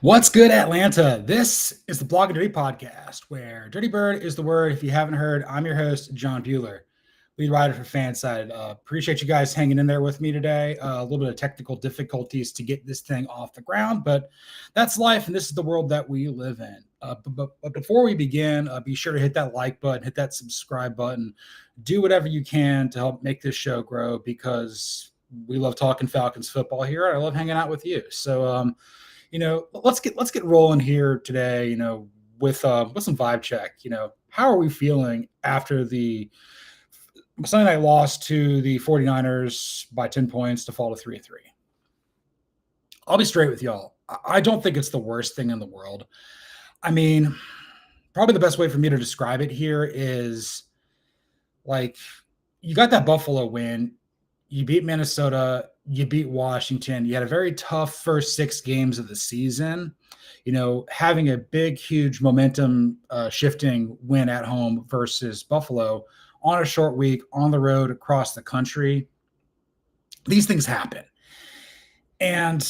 What's good, Atlanta? This is the Blog and Dirty Podcast, where Dirty Bird is the word. If you haven't heard, I'm your host, John Buhler, lead writer for FanSided. Appreciate you guys hanging in there with me today. A little bit of technical difficulties to get this thing off the ground, but that's life, and this is the world that we live in. But before we begin, be sure to hit that like button, hit that subscribe button, do whatever you can to help make this show grow, because we love talking Falcons football here. I love hanging out with you. So, let's get rolling here today, with some vibe check. How are we feeling after the Sunday night loss to the 49ers by 10 points to fall to 3-3? I'll be straight with y'all. I don't think it's the worst thing in the world. I mean, probably the best way for me to describe it here is like, you got that Buffalo win, you beat Minnesota, you beat Washington. You had a very tough first 6 games of the season. Having a big, huge momentum shifting win at home versus Buffalo on a short week, on the road, across the country. These things happen. And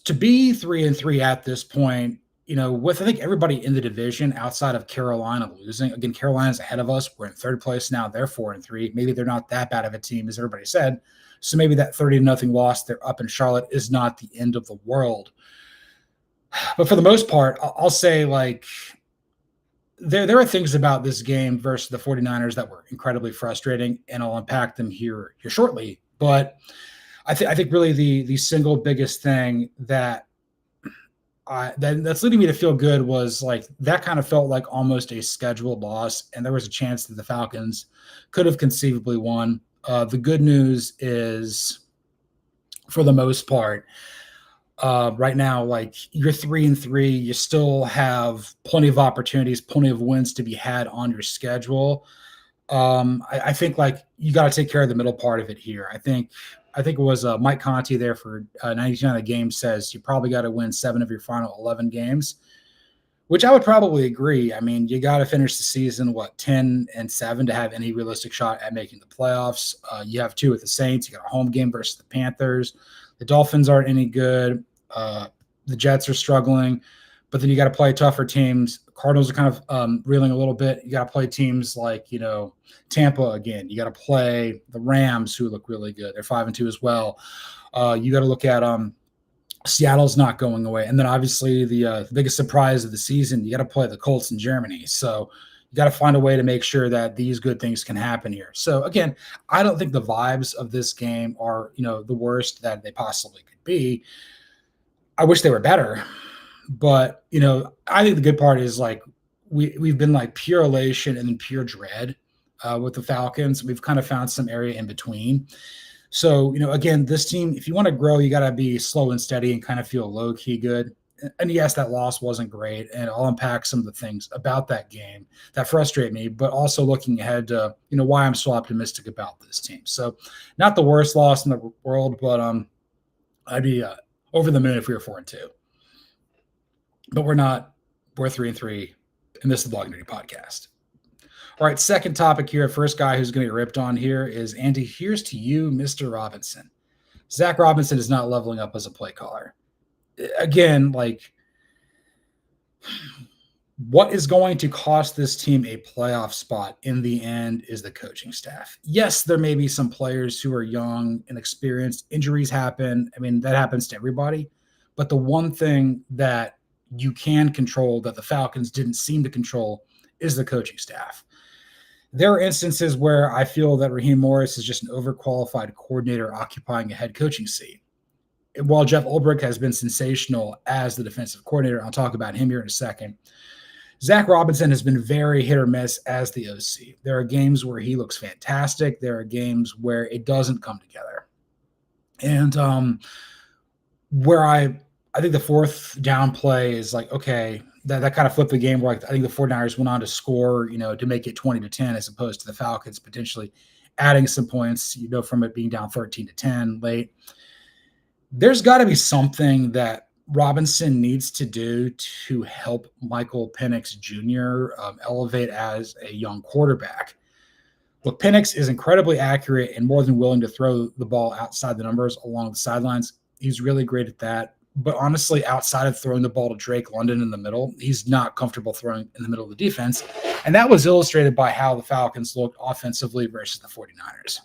to be 3-3 at this point, with I think everybody in the division outside of Carolina losing. Again, Carolina's ahead of us. We're in third place now. They're 4-3. Maybe they're not that bad of a team as everybody said. So maybe that 30-0 loss they're up in Charlotte is not the end of the world. But for the most part, I'll say, like, there are things about this game versus the 49ers that were incredibly frustrating, and I'll unpack them here shortly. But I think really the single biggest thing that's leading me to feel good was, like, that kind of felt like almost a scheduled loss, and there was a chance that the Falcons could have conceivably won. The good news is, for the most part, right now, like, you're 3-3, you still have plenty of opportunities, plenty of wins to be had on your schedule. I think, like, you got to take care of the middle part of it here. I think it was Mike Conti there for 92 of the game says you probably got to win 7 of your final 11 games, which I would probably agree. I mean, you got to finish the season, 10-7 to have any realistic shot at making the playoffs. You have 2 with the Saints. You got a home game versus the Panthers. The Dolphins aren't any good. The Jets are struggling, but then you got to play tougher teams. Cardinals are kind of reeling a little bit. You got to play teams like, Tampa again. You got to play the Rams, who look really good. They're 5-2 as well. You got to look at Seattle's not going away. And then obviously the biggest surprise of the season, you got to play the Colts in Germany. So you got to find a way to make sure that these good things can happen here. So again, I don't think the vibes of this game are, the worst that they possibly could be. I wish they were better. But, I think the good part is, like, we've been like pure elation and then pure dread with the Falcons. We've kind of found some area in between. So, again, this team, if you want to grow, you got to be slow and steady and kind of feel low-key good. And yes, that loss wasn't great, and I'll unpack some of the things about that game that frustrate me, but also looking ahead to, why I'm so optimistic about this team. So not the worst loss in the world, but I'd be over the moon if we were 4-2. But we're not. We're 3-3, and this is the Blog and Dirty Podcast. All right, second topic here. First guy who's going to get ripped on here is Andy. Here's to you, Mr. Robinson. Zac Robinson is not leveling up as a play caller. Again, like, what is going to cost this team a playoff spot in the end is the coaching staff. Yes, there may be some players who are young and experienced. Injuries happen. I mean, that happens to everybody. But the one thing that you can control that the Falcons didn't seem to control is the coaching staff. There are instances where I feel that Raheem Morris is just an overqualified coordinator occupying a head coaching seat. While Jeff Ulbrich has been sensational as the defensive coordinator, I'll talk about him here in a second, Zac Robinson has been very hit or miss as the OC. There are games where he looks fantastic. There are games where it doesn't come together. And where I think the fourth down play is like, okay, that kind of flipped the game where, like, I think the 49ers went on to score, to make it 20-10 as opposed to the Falcons potentially adding some points, from it being down 13-10 late. There's got to be something that Robinson needs to do to help Michael Penix Jr. Elevate as a young quarterback. Look, Penix is incredibly accurate and more than willing to throw the ball outside the numbers along the sidelines. He's really great at that. But honestly, outside of throwing the ball to Drake London in the middle, he's not comfortable throwing in the middle of the defense. And that was illustrated by how the Falcons looked offensively versus the 49ers.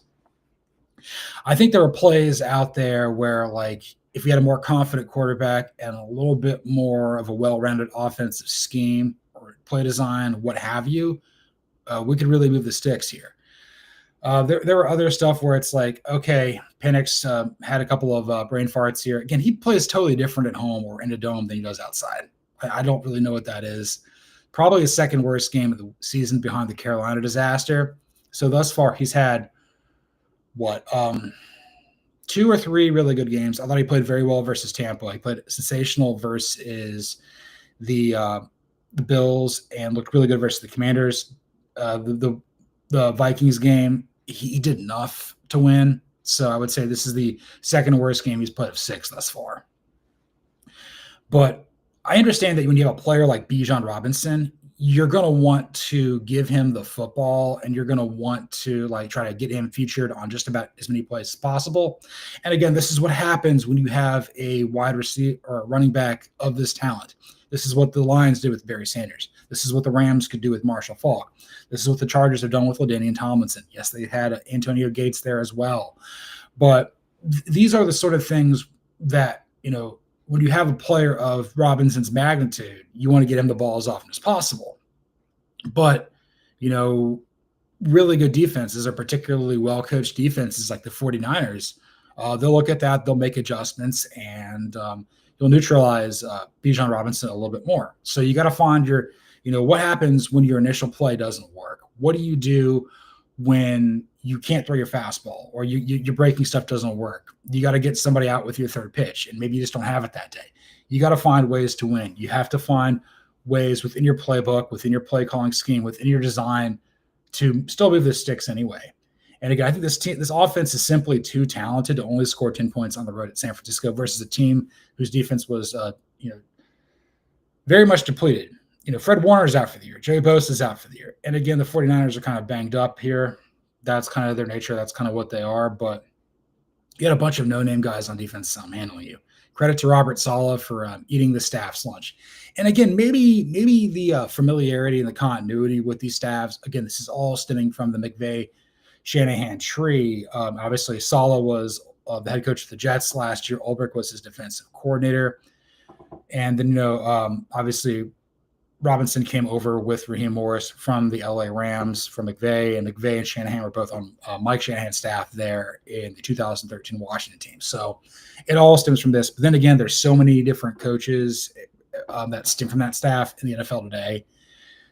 I think there are plays out there where, like, if we had a more confident quarterback and a little bit more of a well-rounded offensive scheme or play design, what have you, we could really move the sticks here. There were other stuff where it's like, okay, Penix had a couple of brain farts here. Again, he plays totally different at home or in a dome than he does outside. I don't really know what that is. Probably the second worst game of the season behind the Carolina disaster. So thus far, he's had two or three really good games. I thought he played very well versus Tampa. He played sensational versus the Bills and looked really good versus the Commanders. The Vikings game, he did enough to win. So I would say this is the second worst game he's played of 6 thus far. But I understand that when you have a player like Bijan Robinson, you're going to want to give him the football and you're going to want to like try to get him featured on just about as many plays as possible. And again, this is what happens when you have a wide receiver or a running back of this talent. This is what the Lions did with Barry Sanders. This is what the Rams could do with Marshall Faulk. This is what the Chargers have done with LaDainian Tomlinson. Yes, they had Antonio Gates there as well. But these are the sort of things that, when you have a player of Robinson's magnitude, you want to get him the ball as often as possible. But, really good defenses are particularly well-coached defenses like the 49ers. They'll look at that, they'll make adjustments, and you'll neutralize Bijan Robinson a little bit more. So you got to find what happens when your initial play doesn't work? What do you do when you can't throw your fastball or your breaking stuff doesn't work? You got to get somebody out with your third pitch, and maybe you just don't have it that day. You got to find ways to win. You have to find ways within your playbook, within your play calling scheme, within your design to still move the sticks anyway. And again, I think this offense is simply too talented to only score 10 points on the road at San Francisco versus a team whose defense was, very much depleted. Fred Warner's out for the year. Joey Bosa's out for the year. And again, the 49ers are kind of banged up here. That's kind of their nature. That's kind of what they are. But you had a bunch of no-name guys on defense handling you. Credit to Robert Saleh for eating the staff's lunch. And again, maybe the familiarity and the continuity with these staffs, again, this is all stemming from the McVay-Shanahan tree. Obviously, Saleh was the head coach of the Jets last year. Ulbrich was his defensive coordinator. And then, obviously, Robinson came over with Raheem Morris from the LA Rams from McVay, and McVay and Shanahan were both on Mike Shanahan's staff there in the 2013 Washington team. So it all stems from this. But then again, there's so many different coaches that stem from that staff in the NFL today.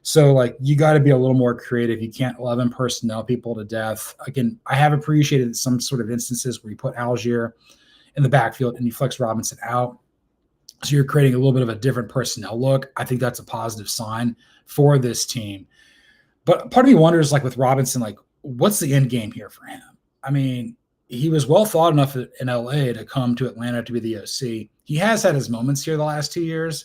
So, like, you got to be a little more creative. You can't 11 personnel people to death. Again, I have appreciated some sort of instances where you put Algier in the backfield and you flex Robinson out. So you're creating a little bit of a different personnel look. I think that's a positive sign for this team. But part of me wonders, like with Robinson, like what's the end game here for him? I mean, he was well thought enough in LA to come to Atlanta to be the OC. He has had his moments here the last 2 years,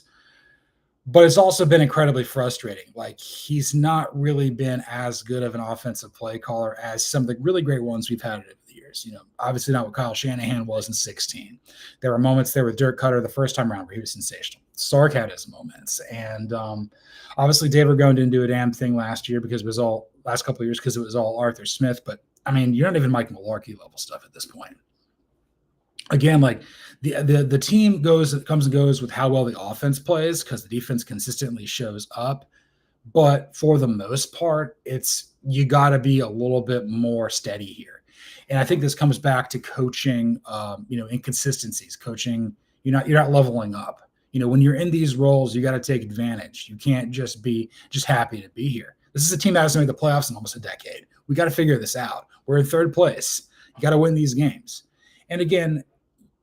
but it's also been incredibly frustrating. Like he's not really been as good of an offensive play caller as some of the really great ones we've had over the years. Obviously not what Kyle Shanahan was in 2016. There were moments there with Dirk Cutter the first time around where he was sensational. Sark had his moments. And obviously David Ragone didn't do a damn thing last year because it was all last couple of years because it was all Arthur Smith. But I mean, you're not even Mike Mularkey level stuff at this point. Again, like the team comes and goes with how well the offense plays because the defense consistently shows up. But for the most part, you got to be a little bit more steady here. And I think this comes back to coaching, inconsistencies. Coaching, you're not leveling up. When you're in these roles, you got to take advantage. You can't just be happy to be here. This is a team that hasn't made the playoffs in almost a decade. We got to figure this out. We're in third place. You got to win these games. And again,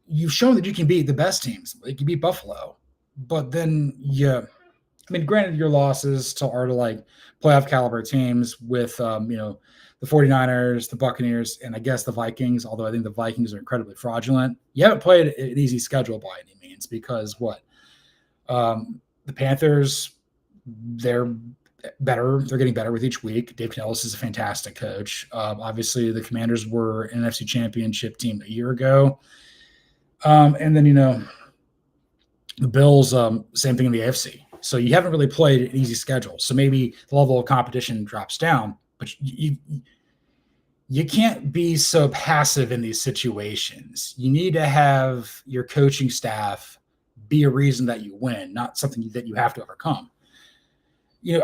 you've shown that you can beat the best teams. Like you beat Buffalo, but then granted your losses are to like playoff caliber teams with, the 49ers, the Buccaneers, and I guess the Vikings, although I think the Vikings are incredibly fraudulent. You haven't played an easy schedule by any means because the Panthers, they're better. They're getting better with each week. Dave Canellis is a fantastic coach. Obviously, the Commanders were an NFC Championship team a year ago. And then, The Bills, same thing in the AFC. So you haven't really played an easy schedule. So maybe the level of competition drops down, but you can't be so passive in these situations. You need to have your coaching staff be a reason that you win, not something that you have to overcome.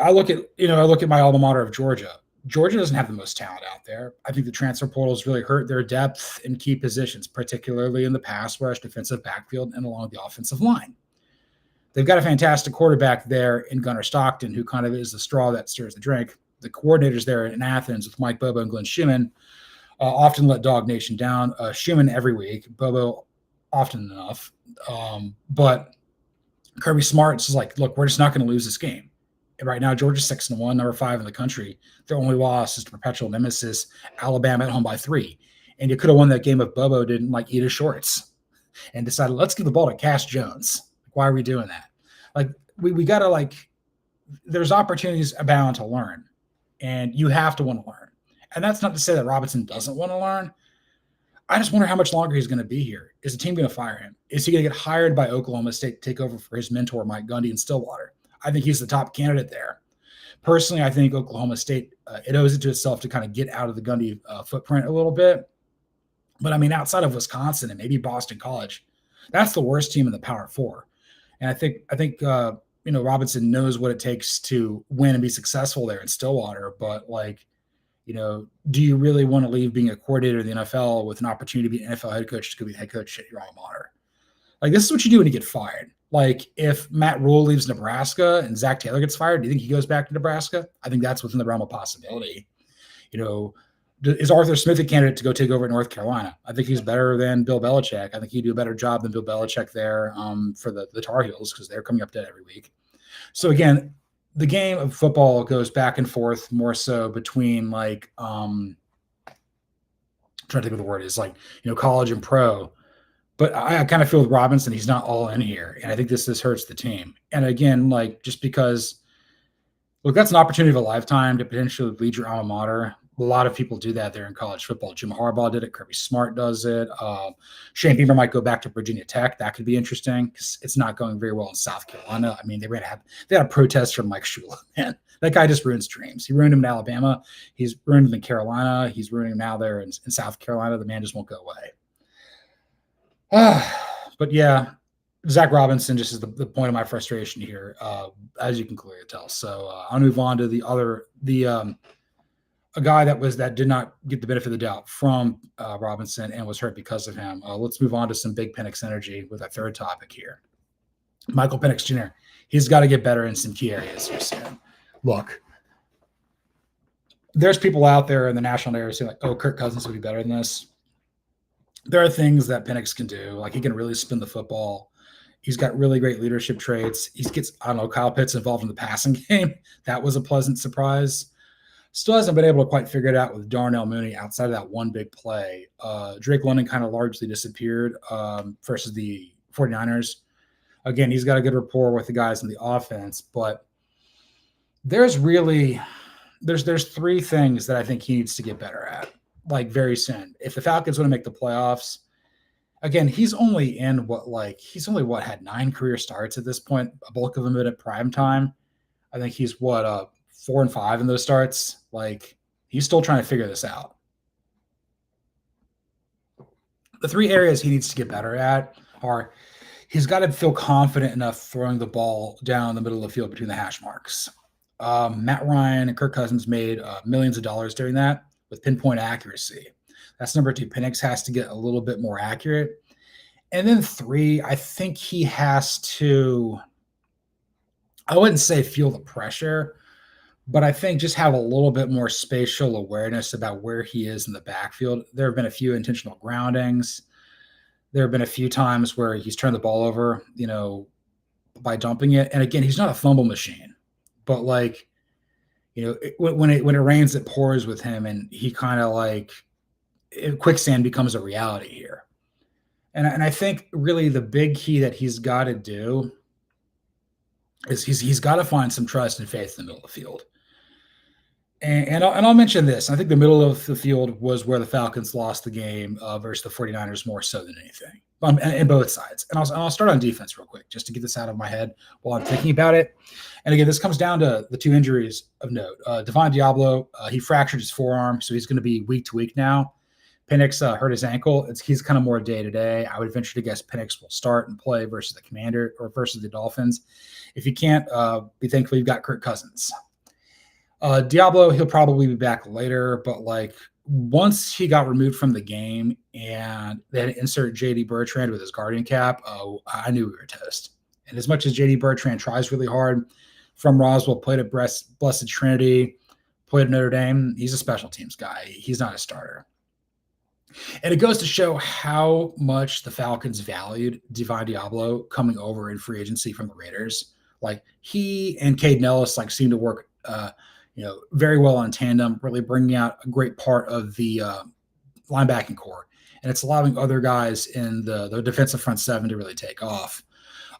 I look at my alma mater of Georgia. Georgia doesn't have the most talent out there. I think the transfer portal has really hurt their depth in key positions, particularly in the pass rush, defensive backfield, and along the offensive line. They've got a fantastic quarterback there in Gunnar Stockton, who kind of is the straw that stirs the drink. The coordinators there in Athens with Mike Bobo and Glenn Schumann often let Dog Nation down. Schumann every week, Bobo often enough. But Kirby Smart's is like, look, we're just not going to lose this game. And right now, Georgia's 6-1, number 5 in the country. Their only loss is to perpetual nemesis, Alabama at home by 3. And you could have won that game if Bobo didn't eat his shorts and decided, let's give the ball to Cass Jones. Why are we doing that? We got to there's opportunities abound to learn, and you have to want to learn. And that's not to say that Robinson doesn't want to learn. I just wonder how much longer he's going to be here. Is the team going to fire him? Is he going to get hired by Oklahoma State to take over for his mentor, Mike Gundy, in Stillwater? I think he's the top candidate there. Personally, I think Oklahoma State, it owes it to itself to kind of get out of the Gundy footprint a little bit. But I mean, outside of Wisconsin and maybe Boston College, that's the worst team in the Power Four. And I think Robinson knows what it takes to win and be successful there in Stillwater. But do you really want to leave being a coordinator in the NFL with an opportunity to be an NFL head coach to go be the head coach at your alma mater? This is what you do when you get fired. If Matt Rule leaves Nebraska and Zach Taylor gets fired, do you think he goes back to Nebraska? I think that's within the realm of possibility. Is Arthur Smith a candidate to go take over at North Carolina? I think he's better than Bill Belichick. I think he'd do a better job than Bill Belichick there for the Tar Heels, because they're coming up dead every week. So again, the game of football goes back and forth more so between trying to think of the word is college and pro. But I kind of feel with Robinson, he's not all in here. And I think this hurts the team. And again, just because, look, that's an opportunity of a lifetime to potentially lead your alma mater. A lot of people do that there in college football. Jim Harbaugh did it. Kirby Smart does it. Shane Beamer might go back to Virginia Tech. That could be interesting because it's not going very well in South Carolina. I mean, they had a protest from Mike Shula. Man, that guy just ruins dreams. He ruined him in Alabama. He's ruined him in Carolina. He's ruining him now there in South Carolina. The man just won't go away. But yeah, Zac Robinson just is the point of my frustration here, as you can clearly tell. So I'll move on to a guy that did not get the benefit of the doubt from Robinson and was hurt because of him. Let's move on to some big Penix energy with our third topic here. Michael Penix Jr. He's got to get better in some key areas here soon. Look, there's people out there in the national narrative saying Kirk Cousins would be better than this. There are things that Penix can do. He can really spin the football. He's got really great leadership traits. Kyle Pitts involved in the passing game. That was a pleasant surprise. Still hasn't been able to quite figure it out with Darnell Mooney outside of that one big play. Drake London kind of largely disappeared versus the 49ers. Again, he's got a good rapport with the guys in the offense, but there's three things that I think he needs to get better at, very soon. If the Falcons want to make the playoffs, again, he's only had 9 career starts at this point, a bulk of them at prime time. I think he's 4 and 5 in those starts. He's still trying to figure this out. The 3 areas he needs to get better at are he's got to feel confident enough throwing the ball down the middle of the field between the hash marks. Matt Ryan and Kirk Cousins made millions of dollars doing that with pinpoint accuracy. That's number 2. Penix has to get a little bit more accurate. And then 3, I think he has to, I wouldn't say feel the pressure, but I think just have a little bit more spatial awareness about where he is in the backfield. There have been a few intentional groundings. There have been a few times where he's turned the ball over, by dumping it. And again, he's not a fumble machine, but when it rains, it pours with him. And he kind of quicksand becomes a reality here. And I think really the big key that he's got to do is he's got to find some trust and faith in the middle of the field. And I'll mention this. I think the middle of the field was where the Falcons lost the game versus the 49ers more so than anything and both sides. And I'll start on defense real quick just to get this out of my head while I'm thinking about it. And again, this comes down to the two injuries of note. Devon Diablo, he fractured his forearm, so he's going to be week to week now. Penix hurt his ankle. He's kind of more day to day. I would venture to guess Penix will start and play versus the Commander or versus the Dolphins. If you can't, be thankful you've got Kirk Cousins. Diablo, he'll probably be back later, but like once he got removed from the game and they had to insert JD Bertrand with his Guardian cap, I knew we were toast. And as much as JD Bertrand tries really hard, from Roswell, played at Blessed Trinity, played at Notre Dame, he's a special teams guy. He's not a starter. And it goes to show how much the Falcons valued Devon Diablo coming over in free agency from the Raiders. Like he and Caden Ellis like seem to work very well on tandem, really bringing out a great part of the linebacking core. And it's allowing other guys in the defensive front seven to really take off.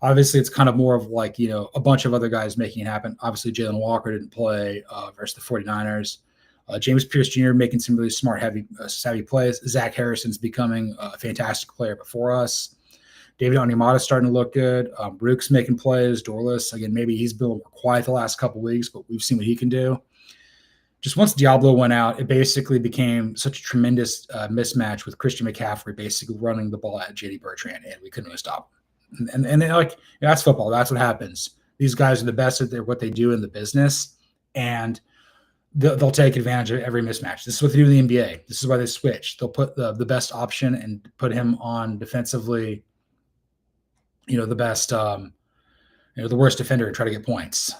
Obviously, it's kind of more of like, a bunch of other guys making it happen. Obviously, Jalen Walker didn't play versus the 49ers. James Pierce Jr. making some really smart, savvy plays. Zach Harrison's becoming a fantastic player before us. David Onyemata starting to look good. Rook's making plays. Dorless, again, maybe he's been a little more quiet the last couple of weeks, but we've seen what he can do. Just once Diablo went out, it basically became such a tremendous mismatch with Christian McCaffrey basically running the ball at JD Bertrand, and we couldn't really stop him. And that's football. That's what happens. These guys are the best at what they do in the business, and they'll take advantage of every mismatch. This is what they do in the NBA. This is why they switch. They'll put the best option and put him on defensively, the best, the worst defender and try to get points.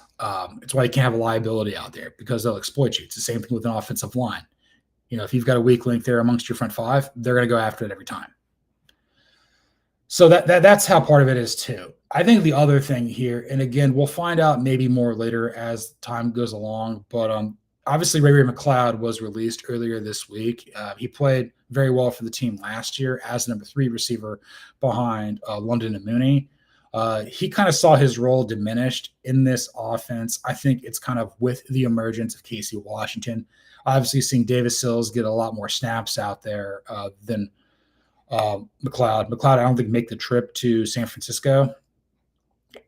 It's why you can't have a liability out there because they'll exploit you. It's the same thing with an offensive line. If you've got a weak link there amongst your front five, they're going to go after it every time. So that's how part of it is too. I think the other thing here, and again, we'll find out maybe more later as time goes along, but obviously Ray McCloud was released earlier this week. He played very well for the team last year as number 3 receiver behind London and Mooney. He kind of saw his role diminished in this offense. I think it's kind of with the emergence of Casey Washington. Obviously, seeing Davis Sills get a lot more snaps out there than McCloud. McCloud, I don't think, make the trip to San Francisco.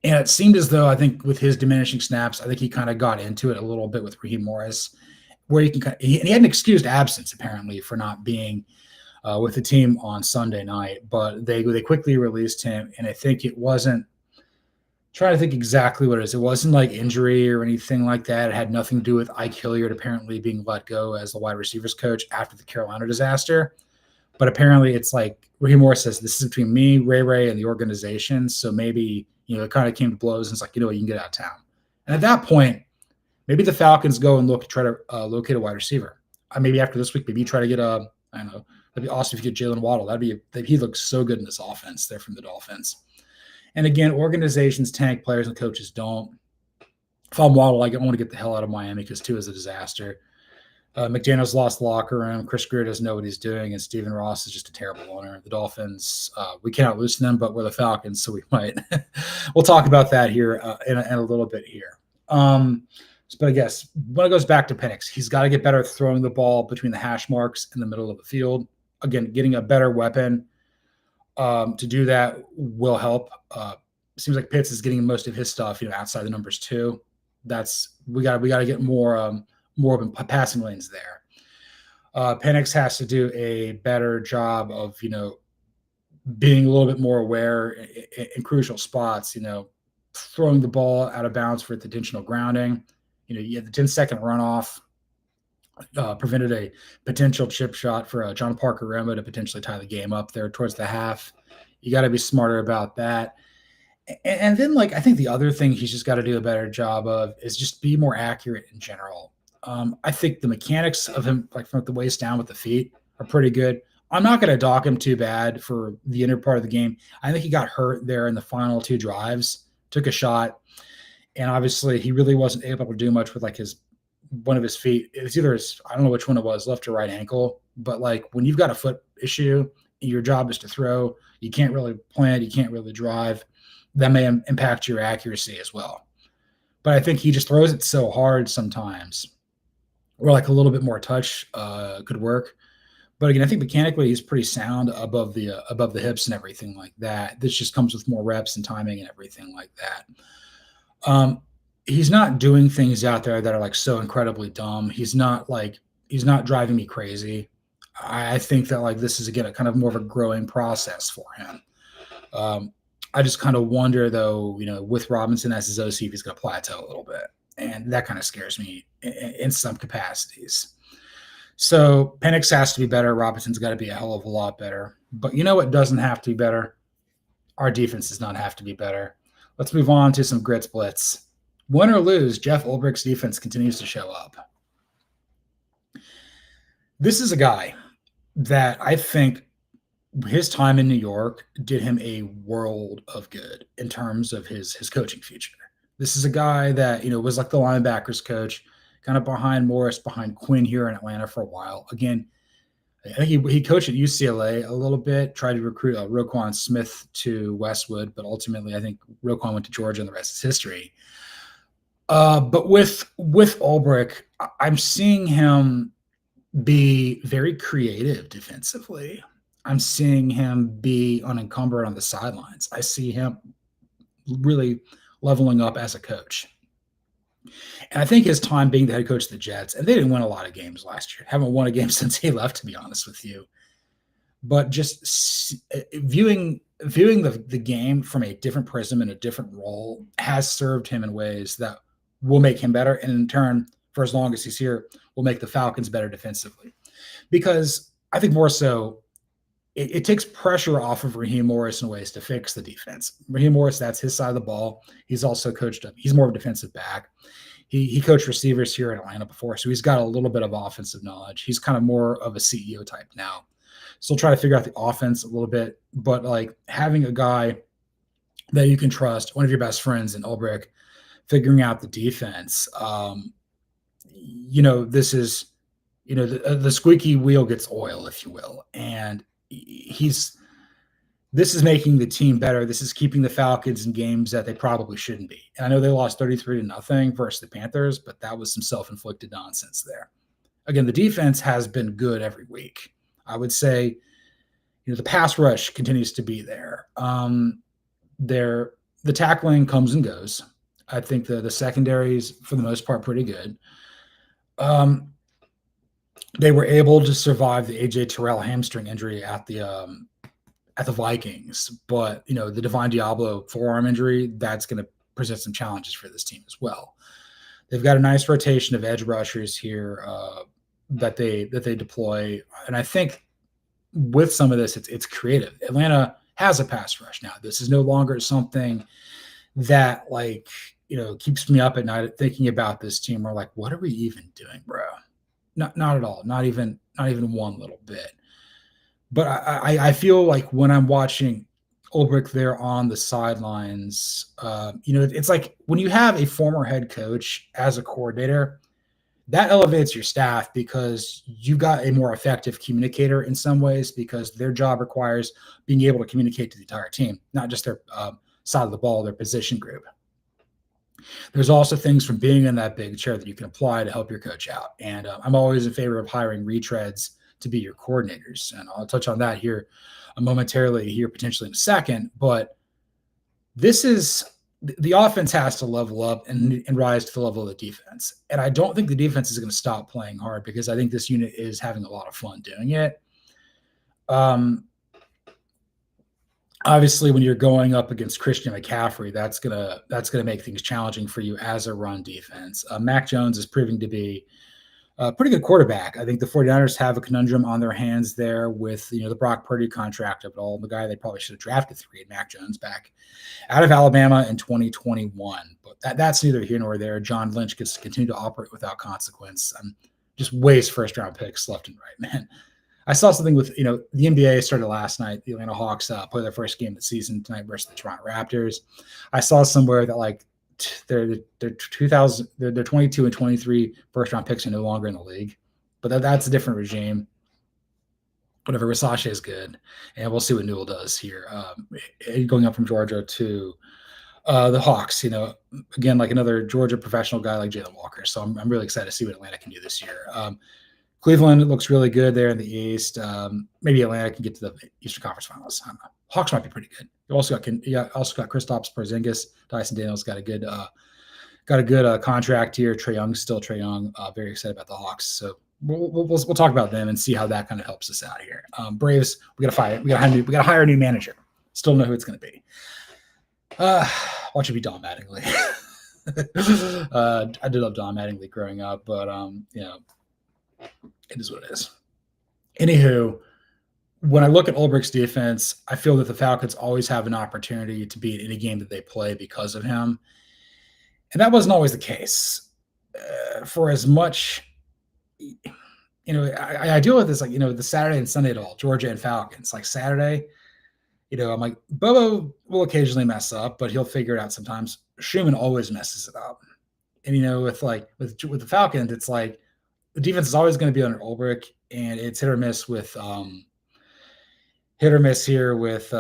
And it seemed as though, I think, with his diminishing snaps, I think he kind of got into it a little bit with Raheem Morris, where he had an excused absence, apparently, for not being with the team on Sunday night. But they quickly released him, and I think it wasn't – trying to think exactly what it is. It wasn't like injury or anything like that. It had nothing to do with Ike Hilliard apparently being let go as the wide receivers coach after the Carolina disaster. But apparently it's like Raheem Morris says, this is between me, Ray, and the organization. So maybe – it kind of came to blows, and it's like, you can get out of town. And at that point, maybe the Falcons go and try to locate a wide receiver. Maybe after this week, maybe you try to get I don't know, that'd be awesome if you get Jalen Waddle. He looks so good in this offense there from the Dolphins. And again, organizations tank, players and coaches don't. If I'm Waddle, I want to get the hell out of Miami because Tua is a disaster. McDaniel's lost the locker room. Chris Greer doesn't know what he's doing, and Stephen Ross is just a terrible owner. The Dolphins, we cannot loosen them, but we're the Falcons, so we might. We'll talk about that here in a little bit here. But I guess when it goes back to Penix, he's got to get better at throwing the ball between the hash marks in the middle of the field. Again, getting a better weapon to do that will help. Seems like Pitts is getting most of his stuff, outside the numbers too. We got to get more open passing lanes there. Penix has to do a better job of, being a little bit more aware in crucial spots, throwing the ball out of bounds for its intentional grounding. You had the 10-second runoff, prevented a potential chip shot for John Parker Remo to potentially tie the game up there towards the half. You got to be smarter about that. And then, I think the other thing he's just got to do a better job of is just be more accurate in general. I think the mechanics of him, from the waist down with the feet, are pretty good. I'm not going to dock him too bad for the inner part of the game. I think he got hurt there in the final 2 drives, took a shot, and obviously he really wasn't able to do much with one of his feet. It's either I don't know which one it was, left or right ankle, but when you've got a foot issue, your job is to throw. You can't really plant, you can't really drive. That may impact your accuracy as well. But I think he just throws it so hard sometimes where like a little bit more touch could work. But again, I think mechanically he's pretty sound above the hips and everything like that. This just comes with more reps and timing and everything like that. He's not doing things out there that are like so incredibly dumb. He's not driving me crazy. I think that like this is again a kind of more of a growing process for him. I just kind of wonder though, with Robinson as his OC, if he's going to plateau a little bit, and that kind of scares me in some capacities. So Penix has to be better. Robinson's got to be a hell of a lot better. But you know what doesn't have to be better? Our defense does not have to be better. Let's move on to some grits blitz. Win or lose, Jeff Ulbrich's defense continues to show up. This is a guy that I think his time in New York did him a world of good in terms of his coaching future. This is a guy that, was like the linebackers coach, kind of behind Morris, behind Quinn here in Atlanta for a while. Again, I think he coached at UCLA a little bit, tried to recruit Roquan Smith to Westwood, but ultimately I think Roquan went to Georgia and the rest is history. But with Ulbrich, I'm seeing him be very creative defensively. I'm seeing him be unencumbered on the sidelines. I see him really leveling up as a coach. And I think his time being the head coach of the Jets, and they didn't win a lot of games last year. Haven't won a game since he left, to be honest with you. But just viewing the game from a different prism and a different role has served him in ways that will make him better. And in turn, for as long as he's here, will make the Falcons better defensively. Because I think more so, it takes pressure off of Raheem Morris in ways to fix the defense. Raheem Morris, that's his side of the ball. He's also coached up. He's more of a defensive back. He coached receivers here in Atlanta before, so he's got a little bit of offensive knowledge. He's kind of more of a CEO type now. So try to figure out the offense a little bit, but like having a guy that you can trust, one of your best friends in Ulbrich, figuring out the defense. This is, the squeaky wheel gets oil, if you will, and this is making the team better. This is keeping the Falcons in games that they probably shouldn't be. And I know they lost 33-0 versus the Panthers, but that was some self-inflicted nonsense there. Again, the defense has been good every week. I would say, the pass rush continues to be there. The tackling comes and goes. I think the secondary is, for the most part, pretty good. They were able to survive the AJ Terrell hamstring injury at the Vikings, but the Divine Diablo forearm injury, that's going to present some challenges for this team as well. They've got a nice rotation of edge rushers here that they deploy, and I think with some of this, it's creative. Atlanta has a pass rush now. This is no longer something that keeps me up at night thinking about this team. We're like, what are we even doing, bro? Not at all. Not even one little bit. But I feel like when I'm watching Ulbrich there on the sidelines, it's like when you have a former head coach as a coordinator, that elevates your staff because you've got a more effective communicator in some ways, because their job requires being able to communicate to the entire team, not just their side of the ball, their position group. There's also things from being in that big chair that you can apply to help your coach out. And I'm always in favor of hiring retreads to be your coordinators. And I'll touch on that here momentarily here, potentially in a second. But this is the offense has to level up and rise to the level of the defense. And I don't think the defense is going to stop playing hard, because I think this unit is having a lot of fun doing it. Obviously, when you're going up against Christian McCaffrey, that's gonna make things challenging for you as a run defense. Mac Jones is proving to be a pretty good quarterback. I think the 49ers have a conundrum on their hands there with the Brock Purdy contract of it all. The guy they probably should have drafted 3, Mac Jones, back out of Alabama in 2021. But that's neither here nor there. John Lynch gets to continue to operate without consequence. Just waste first-round picks left and right, man. I saw something with, the NBA started last night. The Atlanta Hawks play their first game of the season tonight versus the Toronto Raptors. I saw somewhere that they're 22 and 23 first round picks are no longer in the league, but that's a different regime. Whatever, Versace is good, and we'll see what Newell does here. Going up from Georgia to The Hawks, again, like another Georgia professional guy like Jalen Walker. So I'm really excited to see what Atlanta can do this year. Cleveland looks really good there in the East. Maybe Atlanta can get to the Eastern Conference Finals. I don't know. Hawks might be pretty good. You also got Kristaps Porzingis. Dyson Daniels got a good contract here. Trae Young's still Trae Young. Very excited about the Hawks. So we'll talk about them and see how that kind of helps us out here. Braves, we got to hire a new manager. Still don't know who it's going to be. Watch it be Don Mattingly. I did love Don Mattingly growing up, but it is what it is. Anywho, when I look at Ulbrich's defense, I feel that the Falcons always have an opportunity to beat any game that they play because of him. And that wasn't always the case. For as much, I deal with this, like, the Saturday and Sunday at all, Georgia and Falcons. Like Saturday, I'm like, Bobo will occasionally mess up, but he'll figure it out sometimes. Schumann always messes it up. And, with the Falcons, it's like the defense is always going to be under Ulbrich, and it's hit or miss here with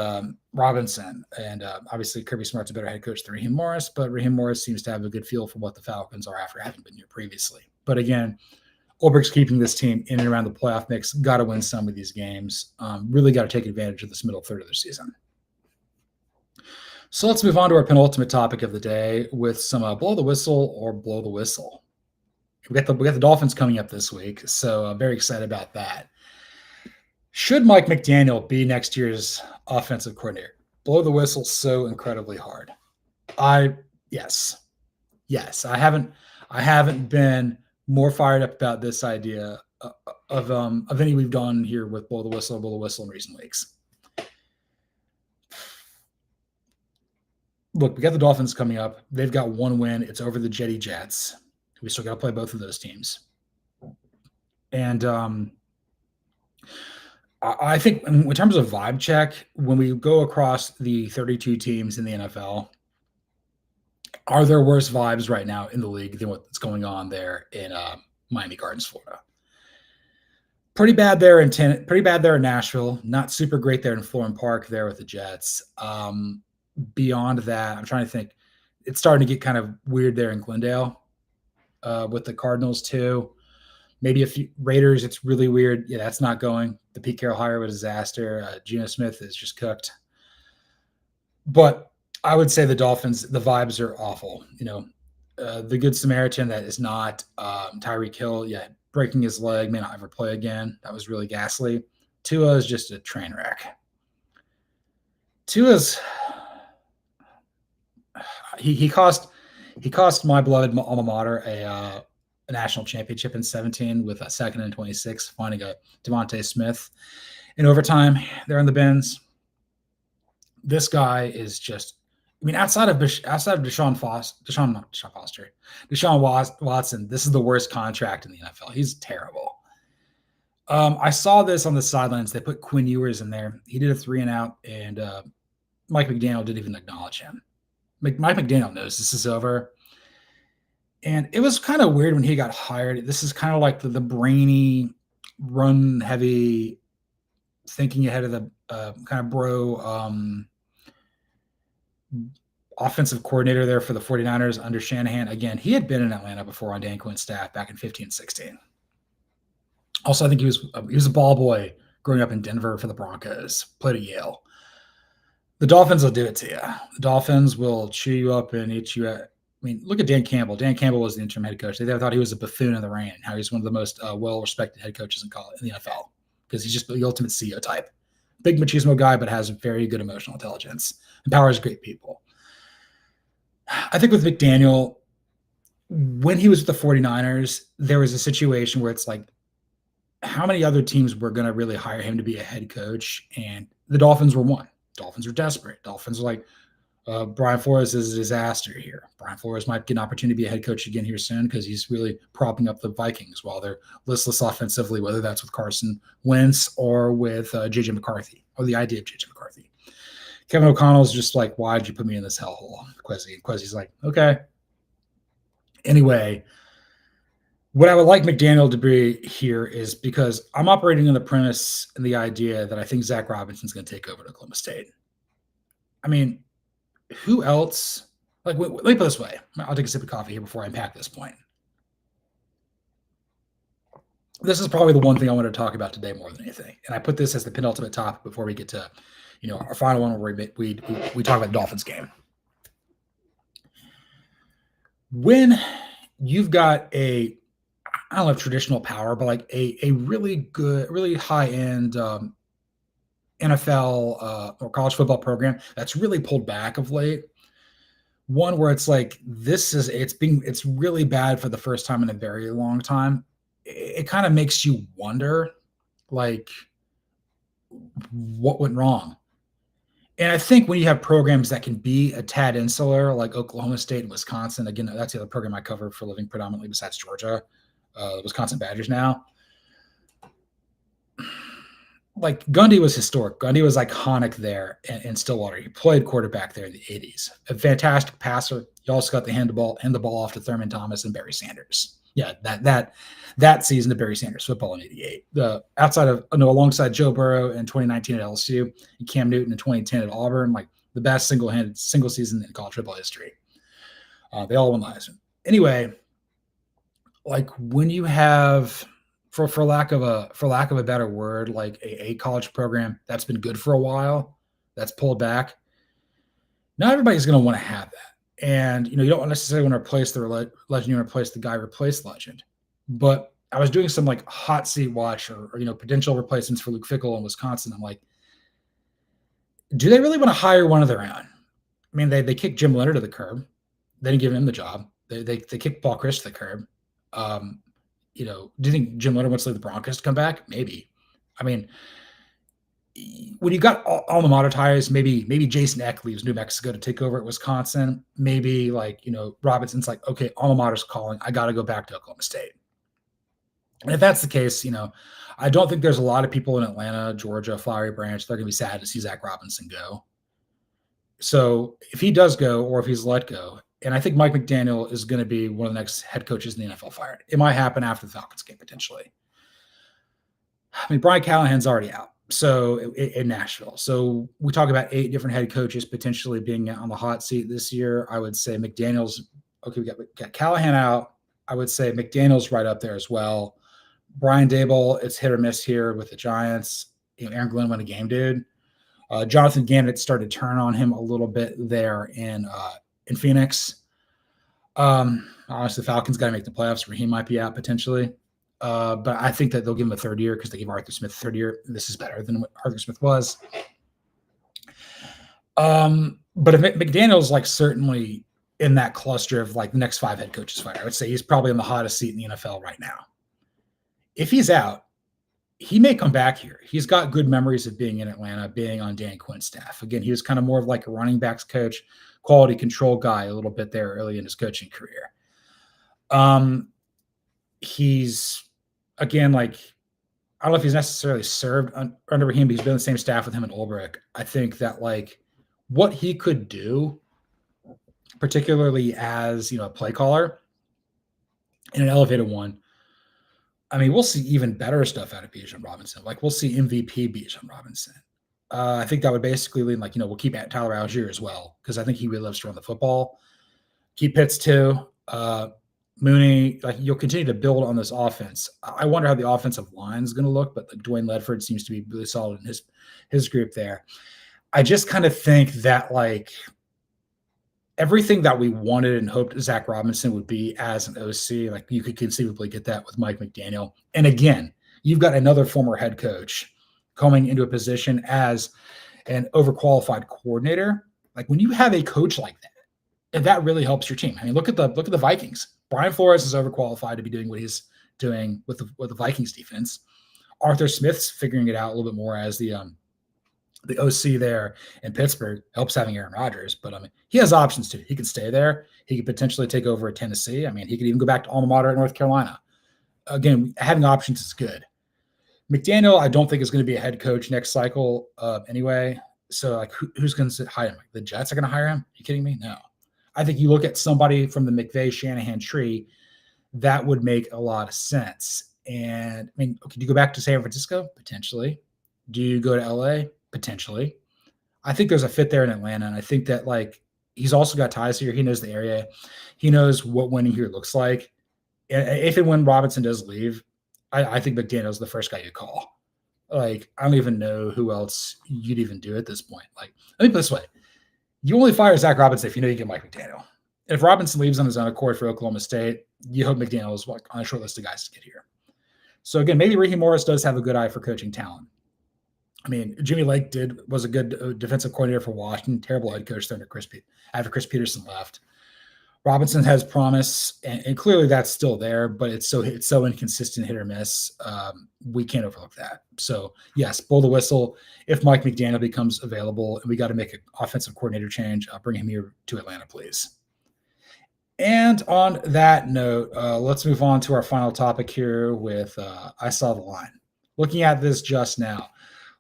Robinson. And obviously Kirby Smart's a better head coach than Raheem Morris, but Raheem Morris seems to have a good feel for what the Falcons are after having been here previously. But again, Ulbrich's keeping this team in and around the playoff mix. Got to win some of these games. Really got to take advantage of this middle third of the season. So let's move on to our penultimate topic of the day with some blow the whistle or blow the whistle. We got the Dolphins coming up this week, so I'm very excited about that. Should Mike McDaniel be next year's offensive coordinator? Blow the whistle so incredibly hard. Yes. I haven't been more fired up about this idea of any we've done here with blow the whistle in recent weeks. Look, we got the Dolphins coming up. They've got one win. It's over the Jetty Jets. We still got to play both of those teams. And I think in terms of vibe check, when we go across the 32 teams in the NFL, are there worse vibes right now in the league than what's going on there in Miami Gardens, Florida? Pretty bad there in Nashville. Not super great there in Florham Park there with the Jets. Beyond that, I'm trying to think. It's starting to get kind of weird there in Glendale with the Cardinals too. Maybe a few Raiders. It's really weird. Yeah, that's not going. The Pete Carroll hire was a disaster. Geno Smith is just cooked. But I would say the Dolphins, the vibes are awful. The Good Samaritan that is not Tyreek Hill, breaking his leg, may not ever play again. That was really ghastly. Tua is just a train wreck. Tua's he cost my beloved alma mater a national championship in 2017 with a 2nd and 26, finding a Devontae Smith in overtime there in the bins. This guy is just, outside of Deshaun Watson, this is the worst contract in the NFL. He's terrible. I saw this on the sidelines. They put Quinn Ewers in there. He did a 3-and-out, and Mike McDaniel didn't even acknowledge him. Mike McDaniel knows this is over. And it was kind of weird when he got hired. This is kind of like the brainy, run-heavy, thinking ahead of the kind of bro offensive coordinator there for the 49ers under Shanahan. Again, he had been in Atlanta before on Dan Quinn's staff back in 15-16. Also, I think he was a ball boy growing up in Denver for the Broncos, played at Yale. The Dolphins will do it to you. The Dolphins will chew you up and eat you at. Look at Dan Campbell. Dan Campbell was the interim head coach. They thought he was a buffoon in the rain, how he's one of the most well-respected head coaches in the NFL because he's just the ultimate CEO type. Big machismo guy, but has very good emotional intelligence. Empowers great people. I think with McDaniel, when he was with the 49ers, there was a situation where it's like, how many other teams were going to really hire him to be a head coach? And the Dolphins were one. Dolphins were desperate. Dolphins were like, Brian Flores is a disaster here. Brian Flores might get an opportunity to be a head coach again here soon because he's really propping up the Vikings while they're listless offensively, whether that's with Carson Wentz or with J.J. McCarthy, or the idea of J.J. McCarthy. Kevin O'Connell's just like, why did you put me in this hellhole, Quezzy? And Quezzy's like, okay. Anyway, what I would like McDaniel to be here is because I'm operating on the premise and the idea that I think Zac Robinson's going to take over at Oklahoma State. Who else Like, let me put it this way. I'll take a sip of coffee here before I unpack this point. This is probably the one thing I want to talk about today more than anything. And I put this as the penultimate topic before we get to, our final one where we talk about the Dolphins game. When you've got I don't know if traditional power, but like a really good, really high end NFL or college football program that's really pulled back of late. One where it's like it's really bad for the first time in a very long time. It kind of makes you wonder, like, what went wrong. And I think when you have programs that can be a tad insular, like Oklahoma State and Wisconsin, again, that's the other program I cover for a living predominantly besides Georgia, the Wisconsin Badgers now. Like, Gundy was historic. Gundy was iconic there in Stillwater. He played quarterback there in the 80s. A fantastic passer. He also got to hand the ball off to Thurman Thomas and Barry Sanders. Yeah, that season of Barry Sanders football in 88. Alongside Joe Burrow in 2019 at LSU and Cam Newton in 2010 at Auburn, like the best single season in college football history. They all won the Heisman. Anyway, like, when you have, for lack of a better word, like a college program that's been good for a while, that's pulled back, not everybody's going to want to have that. And, you don't necessarily want to replace the legend. You want to replace the guy who replaced legend. But I was doing some like hot seat watch or potential replacements for Luke Fickell in Wisconsin. I'm like, do they really want to hire one of their own? I mean, they kicked Jim Leonard to the curb. They didn't give him the job. They kicked Paul Chryst to the curb. Do you think Jim Leonard wants to leave the Broncos to come back? Maybe. I mean, when you got alma mater ties, maybe Jason Eck leaves New Mexico to take over at Wisconsin. Maybe Robinson's like, okay, alma mater's calling. I got to go back to Oklahoma State. And if that's the case, I don't think there's a lot of people in Atlanta, Georgia, Flowery Branch, they're going to be sad to see Zac Robinson go. So if he does go, or if he's let go, and I think Mike McDaniel is going to be one of the next head coaches in the NFL fired. It might happen after the Falcons game, potentially. I mean, Brian Callahan's already out. So in Nashville. So we talk about 8 different head coaches potentially being on the hot seat this year. I would say McDaniel's okay. We got Callahan out. I would say McDaniel's right up there as well. Brian Daboll, it's hit or miss here with the Giants. Aaron Glenn won a game, dude. Jonathan Gannett started to turn on him a little bit there in Phoenix. Honestly, the Falcons got to make the playoffs where he might be out potentially. But I think that they'll give him a third year because they gave Arthur Smith a third year. This is better than what Arthur Smith was. But if McDaniel's certainly in that cluster of the next 5 head coaches fired, I would say he's probably in the hottest seat in the NFL right now. If he's out, he may come back here. He's got good memories of being in Atlanta, being on Dan Quinn's staff. Again, he was kind of more of a running backs coach, quality control guy a little bit there early in his coaching career. He's, again, I don't know if he's necessarily served under him, but he's been on the same staff with him and Ulbrich. I think that what he could do, particularly as a play caller in an elevated one, I mean, we'll see even better stuff out of Bijan Robinson. We'll see MVP Bijan Robinson. I think that would basically lean we'll keep Tyler Algier as well, because I think he really loves to run the football. Keep Pitts too. Mooney, you'll continue to build on this offense. I wonder how the offensive line is going to look, but Dwayne Ledford seems to be really solid in his group there. I just kind of think that everything that we wanted and hoped Zac Robinson would be as an OC, you could conceivably get that with Mike McDaniel. And again, you've got another former head coach coming into a position as an overqualified coordinator. When you have a coach like that, and that really helps your team. I mean, look at the Vikings. Brian Flores is overqualified to be doing what he's doing with the Vikings defense. Arthur Smith's figuring it out a little bit more as the OC there in Pittsburgh. Helps having Aaron Rodgers, but I mean, he has options too. He could stay there. He could potentially take over at Tennessee. I mean, he could even go back to alma mater at North Carolina. Again, having options is good. McDaniel, I don't think is going to be a head coach next cycle anyway. So who's going to hire him? The Jets are going to hire him? Are you kidding me? No. I think you look at somebody from the McVay-Shanahan tree, that would make a lot of sense. And I mean, okay, do you go back to San Francisco? Potentially. Do you go to LA? Potentially. I think there's a fit there in Atlanta. And I think that He's also got ties here. He knows the area. He knows what winning here looks like. If and when Robinson does leave, I think McDaniel's the first guy you call. Like, I don't even know who else you'd even do at this point. Like, let me put it this way. You only fire Zac Robinson if you know you get Mike McDaniel. If Robinson leaves on his own accord for Oklahoma State, you hope McDaniel is on a short list of guys to get here. So again, maybe Raheem Morris does have a good eye for coaching talent. I mean, Jimmy Lake was a good defensive coordinator for Washington, terrible head coach there after Chris Peterson left. Robinson has promise, and clearly that's still there, but it's so inconsistent, hit or miss. We can't overlook that. So yes, blow the whistle. If Mike McDaniel becomes available and we got to make an offensive coordinator change, I'll bring him here to Atlanta, please. And on that note, let's move on to our final topic here with I saw the line. Looking at this just now,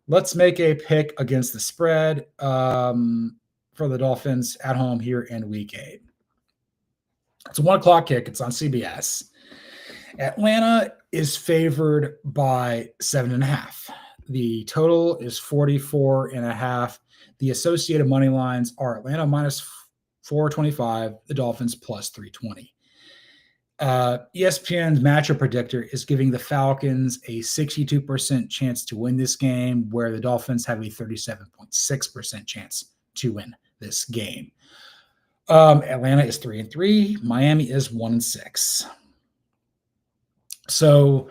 let's make a pick against the spread for the Dolphins at home here in Week 8. It's a 1:00 kick. It's on CBS. Atlanta is favored by 7.5. The total is 44.5. The associated money lines are Atlanta minus 425, the Dolphins plus 320. ESPN's matchup predictor is giving the Falcons a 62% chance to win this game, where the Dolphins have a 37.6% chance to win this game. Atlanta is 3-3. Miami is 1-6. So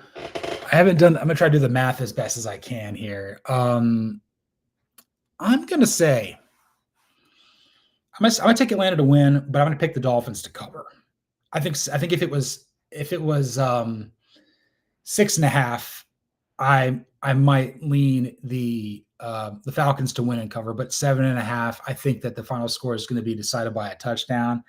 I'm going to try to do the math as best as I can here. I'm going to say, I'm going to take Atlanta to win, but I'm going to pick the Dolphins to cover. I think if it was 6.5, I might lean the Falcons to win and cover, but 7.5, I think that the final score is going to be decided by a touchdown.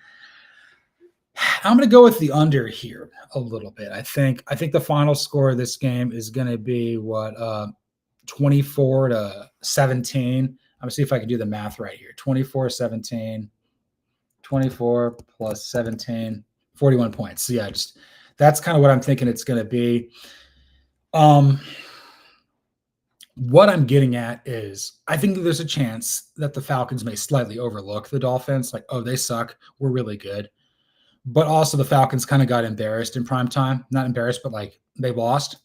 I'm going to go with the under here a little bit. I think the final score of this game is going to be 24-17. I'm going to see if I can do the math right here. 24-17, 24 plus 17, 41 points. So yeah, that's kind of what I'm thinking it's going to be. What I'm getting at is I think there's a chance that the Falcons may slightly overlook the Dolphins. Like, oh, they suck. We're really good. But also the Falcons kind of got embarrassed in prime time. Not embarrassed, but like they lost.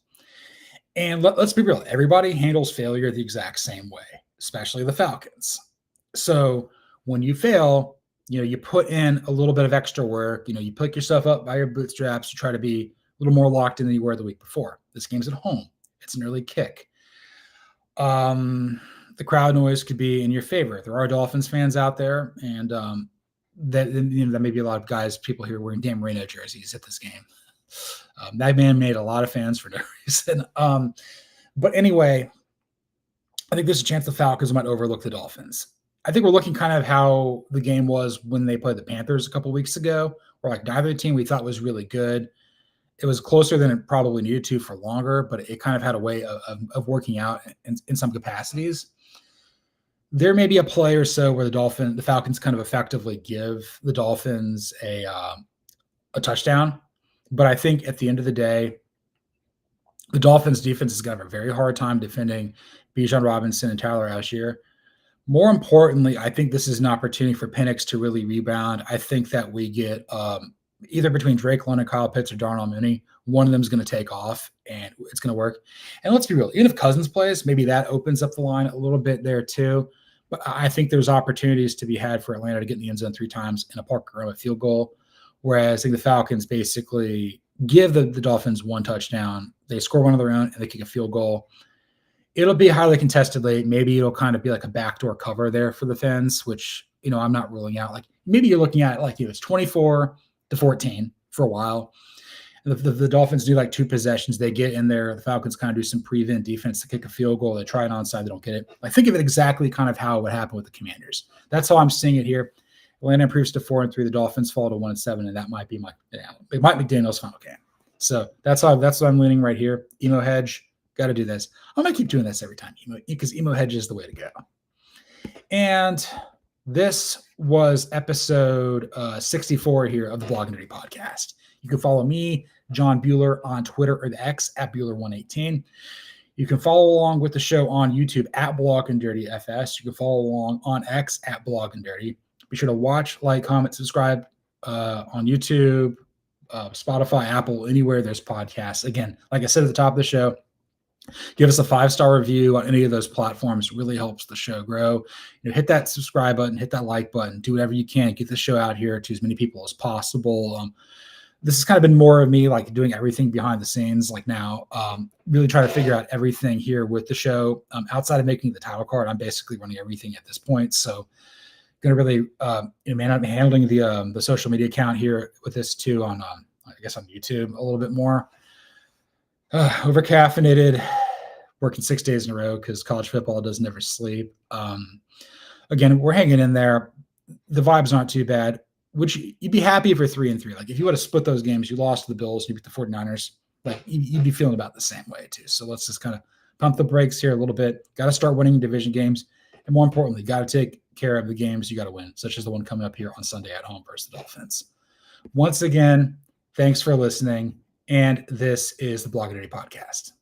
And let's be real. Everybody handles failure the exact same way, especially the Falcons. So when you fail, you put in a little bit of extra work. You pick yourself up by your bootstraps. You try to be a little more locked in than you were the week before. This game's at home. It's an early kick. The crowd noise could be in your favor. There are Dolphins fans out there, and that may be a lot of people here wearing Dan Marino jerseys at this game. That man made a lot of fans for no reason. But anyway, I think there's a chance the Falcons might overlook the Dolphins. I think we're looking kind of how the game was when they played the Panthers a couple of weeks ago, where like neither team we thought was really good. It was closer than it probably needed to for longer, but it kind of had a way of working out in some capacities. There may be a play or so where the Falcons kind of effectively give the Dolphins a touchdown. But I think at the end of the day, the Dolphins defense is going to have a very hard time defending Bijan Robinson and Tyler Algier. More importantly, I think this is an opportunity for Penix to really rebound. I think that we get either between Drake London, Kyle Pitts, or Darnell Mooney, one of them is going to take off, and it's going to work. And let's be real, even if Cousins plays, maybe that opens up the line a little bit there too. But I think there's opportunities to be had for Atlanta to get in the end zone 3 times in a Parker Roma field goal, whereas I think the Falcons basically give the Dolphins one touchdown. They score one of their own, and they kick a field goal. It'll be highly contested late. Maybe it'll kind of be like a backdoor cover there for the Fins, which, I'm not ruling out. Like maybe you're looking at it's 24-14 for a while. The Dolphins do like 2 possessions. They get in there. The Falcons kind of do some prevent defense to kick a field goal. They try it onside. They don't get it. I think of it exactly kind of how it would happen with the Commanders. That's how I'm seeing it here. Atlanta improves to 4-3. The Dolphins fall to 1-7, and that might be Mike McDaniel's final game. So that's what I'm leaning right here. Emo hedge. Got to do this. I'm going to keep doing this every time because emo hedge is the way to go. And this was episode 64 here of the Blog and Dirty Podcast. You can follow me, John Buhler, on Twitter or the X at Buhler118. You can follow along with the show on YouTube at Blog and Dirty FS. You can follow along on X at Blog and Dirty. Be sure to watch, like, comment, subscribe on YouTube, Spotify, Apple, anywhere there's podcasts. Again, like I said at the top of the show, give us a 5-star review on any of those platforms. It really helps the show grow. Hit that subscribe button, hit that like button, do whatever you can, get the show out here to as many people as possible. This has kind of been more of me like doing everything behind the scenes, like now, really try to figure out everything here with the show. Outside of making the title card, I'm basically running everything at this point. So going to really, I'm handling the social media account here with this too on, I guess on YouTube a little bit more. Over caffeinated, working 6 days in a row because college football doesn't ever sleep. Again, we're hanging in there. The vibes aren't too bad. You'd be happy if you're 3-3. Like if you would have split those games, you lost to the Bills, you beat the 49ers, like you'd be feeling about the same way too. So let's just kind of pump the brakes here a little bit. Got to start winning division games. And more importantly, got to take care of the games you got to win, such as the one coming up here on Sunday at home versus the Dolphins. Once again, thanks for listening. And this is the Bloggity Podcast.